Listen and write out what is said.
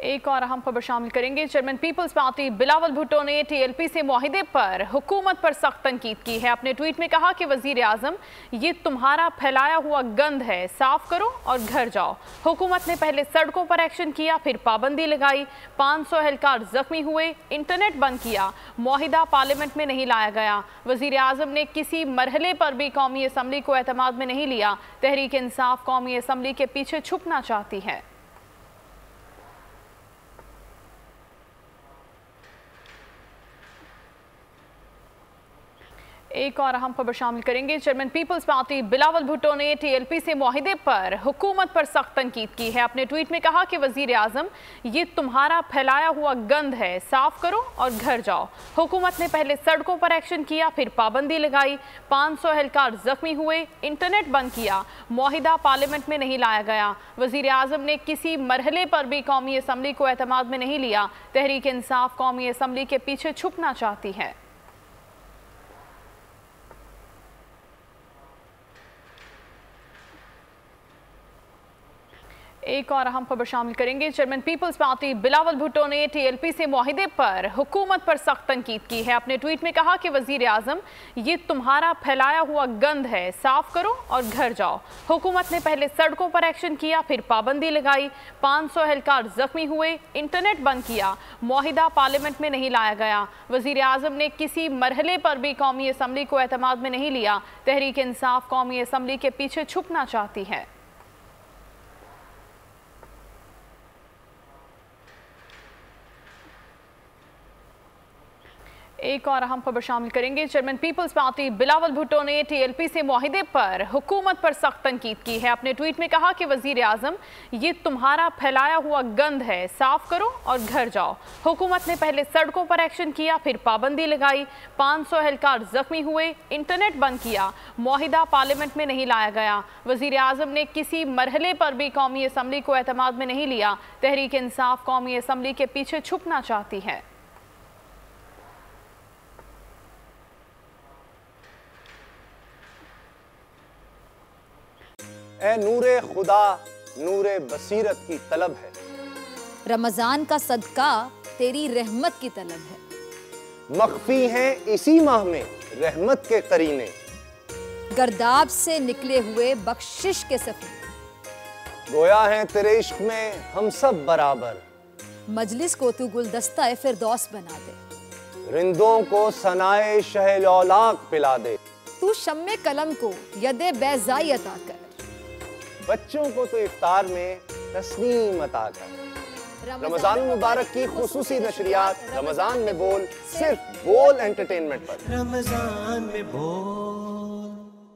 एक और अहम खबर शामिल करेंगे। चेयरमैन पीपल्स पार्टी बिलावल भुट्टो ने टीएलपी से मुआहिदे पर हुकूमत पर सख्त तनकीद की है। अपने ट्वीट में कहा कि वजीर आजम, ये तुम्हारा फैलाया हुआ गंद है, साफ करो और घर जाओ। हुकूमत ने पहले सड़कों पर एक्शन किया, फिर पाबंदी लगाई, 500 एहलकार जख्मी हुए, इंटरनेट बंद किया, मुआहिदा पार्लियामेंट में नहीं लाया गया। वजीर आजम ने किसी मरहले पर भी कौमी असम्बली को एतमाद में नहीं लिया। तहरीक इंसाफ कौमी असम्बली के पीछे छुपना चाहती है। एक और अहम खबर शामिल करेंगे। चेयरमैन पीपल्स पार्टी बिलावल भुट्टो ने टीएलपी से मुआहिदे पर हुकूमत पर सख्त तनकीद की है। अपने ट्वीट में कहा कि वजीर आजम, ये तुम्हारा फैलाया हुआ गंद है, साफ करो और घर जाओ। हुकूमत ने पहले सड़कों पर एक्शन किया, फिर पाबंदी लगाई, 500 एहलकार जख्मी हुए, इंटरनेट बंद किया, मुआहिदा पार्लियामेंट में नहीं लाया गया। वजीर आजम ने किसी मरहले पर भी कौमी असम्बली को एतमाद में नहीं लिया। तहरीक इंसाफ कौमी असम्बली के पीछे छुपना चाहती है। एक और अहम खबर शामिल करेंगे। चेयरमैन पीपल्स पार्टी बिलावल भुट्टो ने टीएलपी से मुआहिदे पर हुकूमत पर सख्त तनकीद की है। अपने ट्वीट में कहा कि वजीर आजम, ये तुम्हारा फैलाया हुआ गंद है, साफ करो और घर जाओ। हुकूमत ने पहले सड़कों पर एक्शन किया, फिर पाबंदी लगाई, 500 एहलकार जख्मी हुए, इंटरनेट बंद किया, मुआहिदा पार्लियामेंट में नहीं लाया गया। वजीर आजम ने किसी मरहले पर भी कौमी असम्बली को एतमाद में नहीं लिया। तहरीक इंसाफ कौमी असम्बली के पीछे छुपना चाहती है। एक और अहम खबर शामिल करेंगे। चेयरमैन पीपल्स पार्टी बिलावल भुट्टो ने टीएलपी से मुआहिदे पर हुकूमत पर सख्त तनकीद की है। अपने ट्वीट में कहा कि वजीर आजम, ये तुम्हारा फैलाया हुआ गंद है, साफ करो और घर जाओ। हुकूमत ने पहले सड़कों पर एक्शन किया, फिर पाबंदी लगाई, 500 एहलकार जख्मी हुए, इंटरनेट बंद किया, मुआहिदा पार्लियामेंट में नहीं लाया गया। वजीर आजम ने किसी मरहले पर भी कौमी असम्बली को एतमाद में नहीं लिया। तहरीक इंसाफ कौमी असम्बली के पीछे छुपना चाहती है। ए नूरे खुदा, नूरे बसीरत की तलब है। रमजान का सदका तेरी रहमत की तलब है। मख्फी हैं इसी माह में रहमत के करीने। गर्दाब से निकले हुए बख्शिश के सफीने। गोया है तेरे इश्क में हम सब बराबर। मजलिस को तू गुलदस्ता फिरदौस बना दे। रिंदों को सनाए शहलौलाक पिला दे। तू शम्मे कलम को यदे बैज़ाई अता कर। बच्चों को तो इफ्तार में तस्नीम अता कर। रमजान मुबारक की खुसूसी नशरियात रमजान में बोल, सिर्फ बोल एंटरटेनमेंट पर। रमजान में बोल।